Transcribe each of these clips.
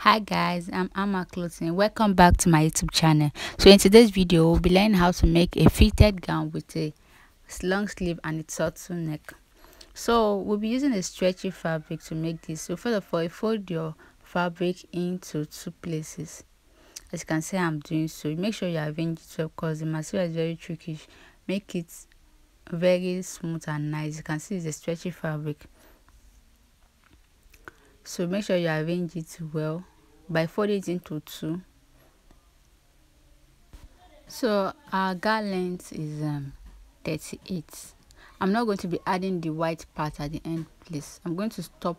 Hi guys, I'm Amma Clothing. Welcome back to my YouTube channel. So in today's video, we'll be learning how to make a fitted gown with a long sleeve and a turtleneck. So we'll be using a stretchy fabric to make this. So first of all, you fold your fabric into two places. As you can see, I'm doing so. Make sure you arrange it well because the material is very tricky. Make it very smooth and nice. You can see it's a stretchy fabric. So make sure you arrange it well by folding it into two. So our gown length is 38. I'm not going to be adding the white part at the end, please. I'm going to stop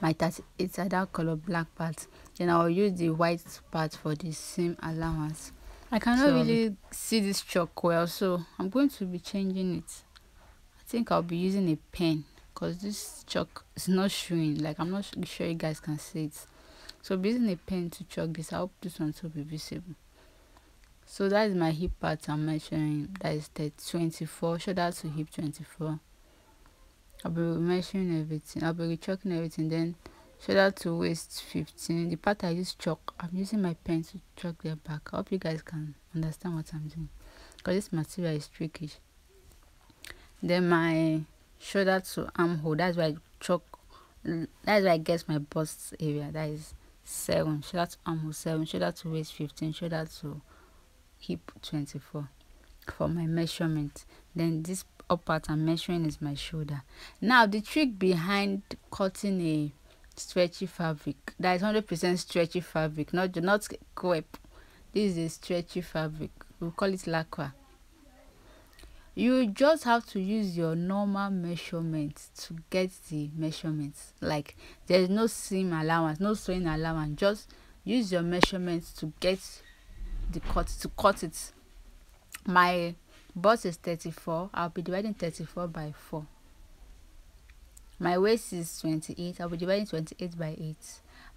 my 38 at that color black part. Then I'll use the white part for the seam allowance. I cannot really see this chalk well, so I'm going to be changing it. I think I'll be using a pen because this chalk is not showing. Like, I'm not sure you guys can see it. So I'll be using a pen to chalk this. I hope this one will be visible. So that is my hip part I'm measuring. That is the 24, shoulder to hip 24. I'll be measuring everything. I'll be chalking everything. Then shoulder to waist 15. The part I use chalk, I'm using my pen to chalk their back. I hope you guys can understand what I'm doing because this material is tricky. Then my shoulder to armhole, that's why I chalk. That's why I guess my bust area. That is 7. Shoulder to armhole 7. Shoulder to waist 15. Shoulder to hip 24 for my measurement. Then this up part I'm measuring is my shoulder. Now the trick behind cutting a stretchy fabric, that is 100% stretchy fabric, not crepe. This is a stretchy fabric. We call it lacquer. You just have to use your normal measurements to get the measurements. Like, there's no seam allowance, no sewing allowance. Just use your measurements to get the cut it. My bust is 34. I'll be dividing 34 by 4. My waist is 28. I'll be dividing 28 by 8.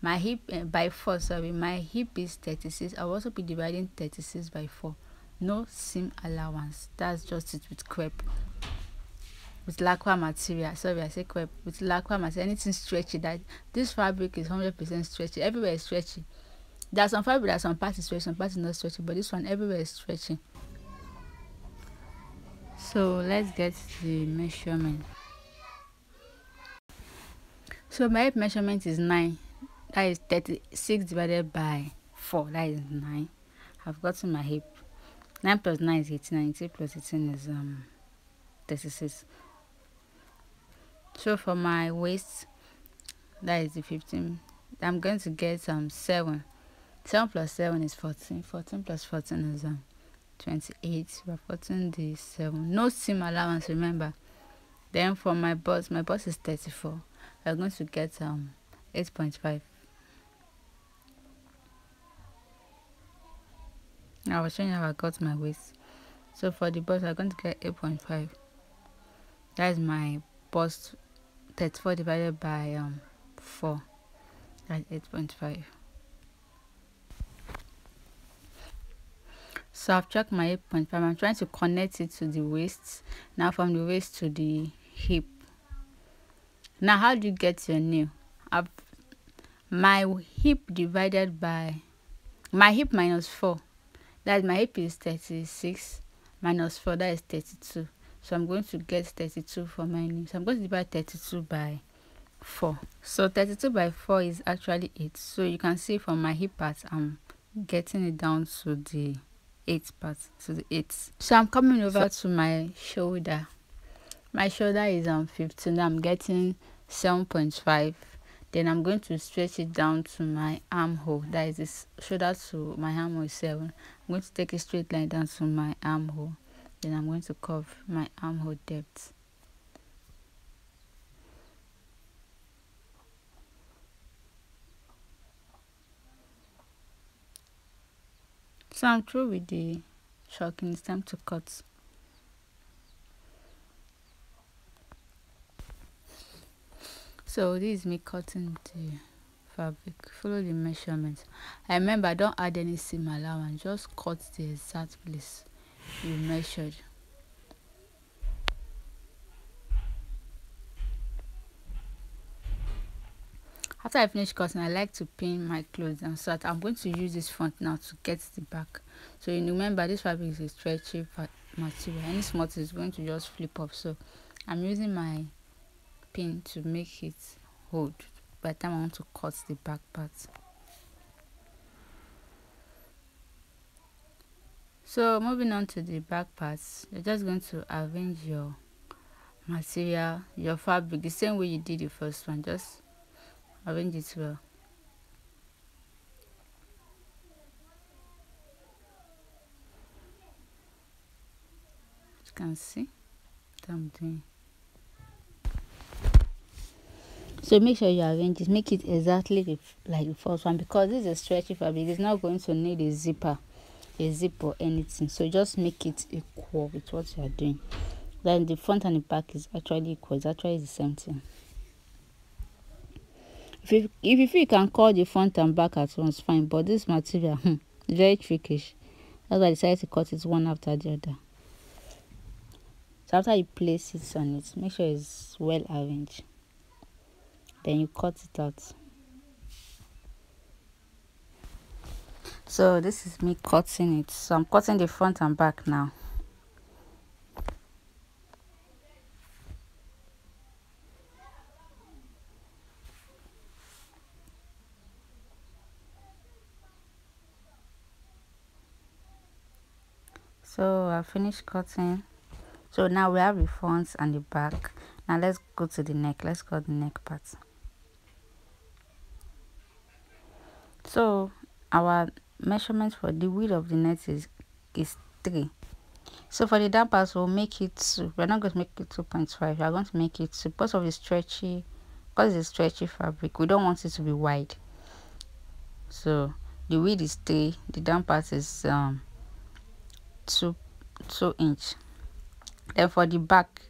My hip by 4, sorry. My hip is 36. I'll also be dividing 36 by 4. No seam allowance. That's just it with crepe, with lacquer material. Sorry, I say crepe. With lacquer material, anything stretchy. That this fabric is 100% stretchy. Everywhere is stretchy. There's some fabric that some parts is stretchy, some parts is not stretchy, but this one everywhere is stretchy. So let's get the measurement. So my hip measurement is 9. That is 36 divided by 4. That is 9. I've gotten my hip. 9 plus 9 is 18. 18 plus 18 is 36. So for my waist, that is the 15. I'm going to get 7. 7 plus 7 is 14. 14 plus 14 is 28. We're putting the 7. No seam allowance, remember. Then for my bust is 34. We're going to get 8.5. I was showing you how I got my waist. So for the bust, I'm going to get 8.5. That is my bust. 34 divided by 4. That's 8.5. So I've checked my 8.5. I'm trying to connect it to the waist. Now from the waist to the hip. Now how do you get your nail? My hip divided by my hip minus 4. That my hip is 36 minus 4. That is 32. So I'm going to get 32 for my nail. So I'm going to divide 32 by 4. So 32 by 4 is actually 8. So you can see from my hip part, I'm getting it down to the 8 part, to the 8. So I'm coming over to my shoulder. My shoulder is 15. I'm getting 7.5. Then I'm going to stretch it down to my armhole. That is this shoulder to my armhole is 7. I'm going to take a straight line down to my armhole. Then I'm going to curve my armhole depth. So I'm through with the chalking. It's time to cut. So this is me cutting the fabric. Follow the measurements. I remember, don't add any seam allowance. Just cut the exact place you measured. After I finish cutting, I like to pin my clothes down, so that I'm going to use this front now to get the back. So you remember this fabric is a stretchy material. Any small thing is going to just flip up, so I'm using my pin to make it hold by the time I want to cut the back part. So moving on to the back parts, you're just going to arrange your material, your fabric, the same way you did the first one. Just arrange it well. You can see what I'm doing. So make sure you arrange it, make it exactly like the first one, because this is a stretchy fabric. It's not going to need a zip or anything. So just make it equal with what you are doing. Then the front and the back is actually equal. It's actually the same thing. If you feel you can cut the front and back at once, fine. But this material, is very trickish. That's why I decided to cut it one after the other. So after you place it on it, make sure it's well arranged. Then you cut it out. So this is me cutting it. So I'm cutting the front and back now. So I finished cutting. So now we have the front and the back. Now let's go to the neck. Let's cut the neck part. So our measurement for the width of the neck is 3. So for the down part, we'll make it 2. We're not going to make it 2.5. We are going to make it 2 because of the stretchy, because it's a stretchy fabric. We don't want it to be wide. So the width is 3. The down part is 2 inch. Then for the back,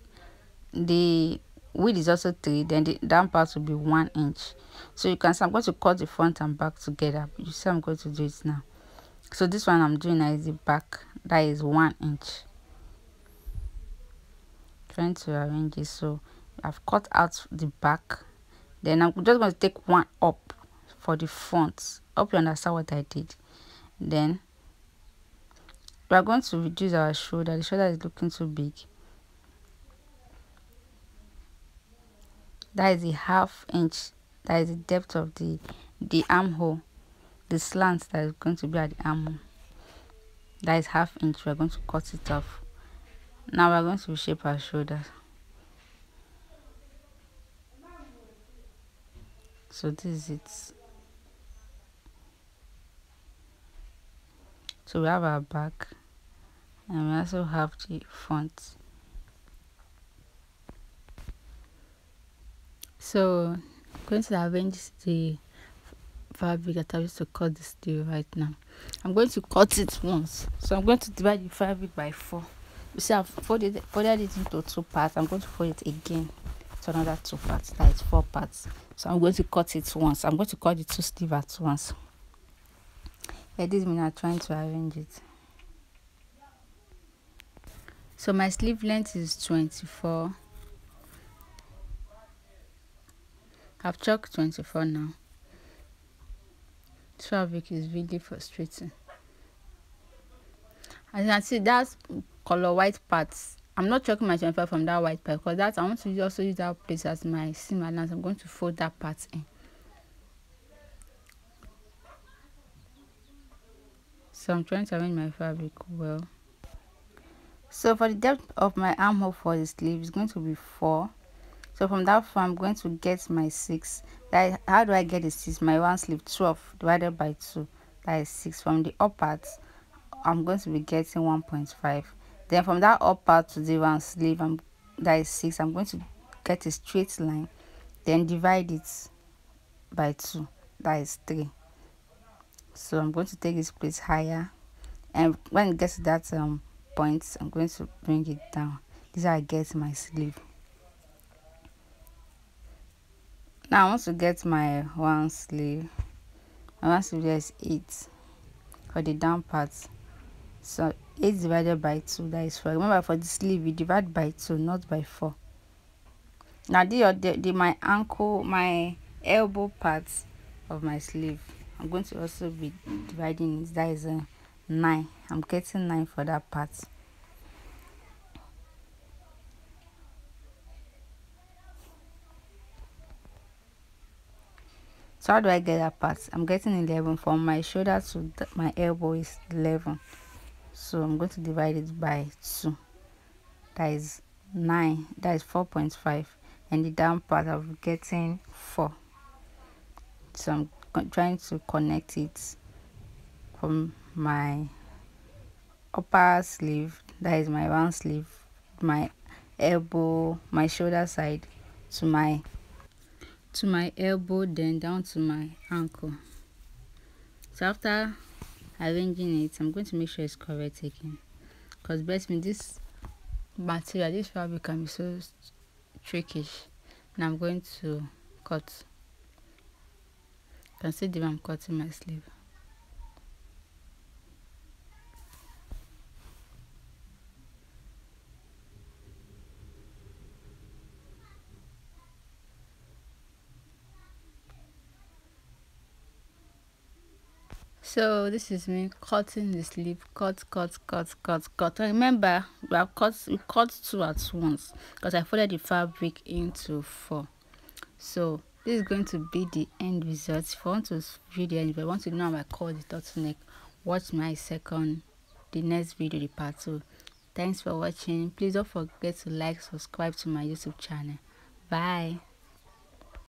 the width is also 3. Then the down part will be 1 inch. So you can see I'm going to cut the front and back together. You see I'm going to do it now. So this one I'm doing now is the back. That is 1 inch. Trying to arrange it. So I've cut out the back. Then I'm just going to take one up for the front. Hope you understand what I did. Then we are going to reduce our shoulder. The shoulder is looking too big. That is the 1/2 inch. That is the depth of the armhole, the slant that is going to be at the armhole. That is 1/2 inch. We are going to cut it off. Now we are going to shape our shoulders. So this is it. So we have our back, and we also have the front. So I'm going to arrange the fabric that I used to cut this sleeve right now. I'm going to cut it once. So I'm going to divide the fabric by 4. You see, I've folded it into 2 parts. I'm going to fold it again to another 2 parts. That is 4 parts. So I'm going to cut it once. I'm going to cut the 2 sleeves at once. Yeah, this means I'm trying to arrange it. So my sleeve length is 24. I've chalked 24 now. This fabric is really frustrating. As you can see, that's color white parts. I'm not chalking my 25 from that white part, because that I want to also use that place as my seam allowance. I'm going to fold that part in. So I'm trying to arrange my fabric well. So for the depth of my armhole for the sleeve is going to be 4. So from that 4, I'm going to get my 6. How do I get the 6? My one sleeve 12 divided by 2. That is 6. From the up part, I'm going to be getting 1.5. Then from that up part to the one sleeve, that is 6. I'm going to get a straight line. Then divide it by 2. That is 3. So I'm going to take this place higher. And when it gets to that point, I'm going to bring it down. This is how I get my sleeve. Now I want to get my one sleeve. My one sleeve there is 8 for the down part. So 8 divided by 2, that is 4. Remember, for the sleeve we divide by 2, not by 4. Now my elbow part of my sleeve. I'm going to also be dividing it. That is a 9. I'm getting 9 for that part. So how do I get that part? I'm getting 11. From my shoulder to my elbow is 11. So I'm going to divide it by 2. That is 9. That is 4.5. And the down part I'll be getting 4. So I'm trying to connect it from my upper sleeve, that is my round sleeve, my elbow, my shoulder side to my elbow, then down to my ankle. So after arranging it, I'm going to make sure it's correct again, because best me, this material, this fabric can be so tricky. And I'm going to cut. You can see the way I'm cutting my sleeve. So this is me cutting the sleeve. Cut. Remember, we cut 2 at once because I folded the fabric into 4. So this is going to be the end result. If you want to view the end, if you want to know how I cut the turtleneck, watch the next video, the part 2. Thanks for watching. Please don't forget to like, subscribe to my YouTube channel. Bye.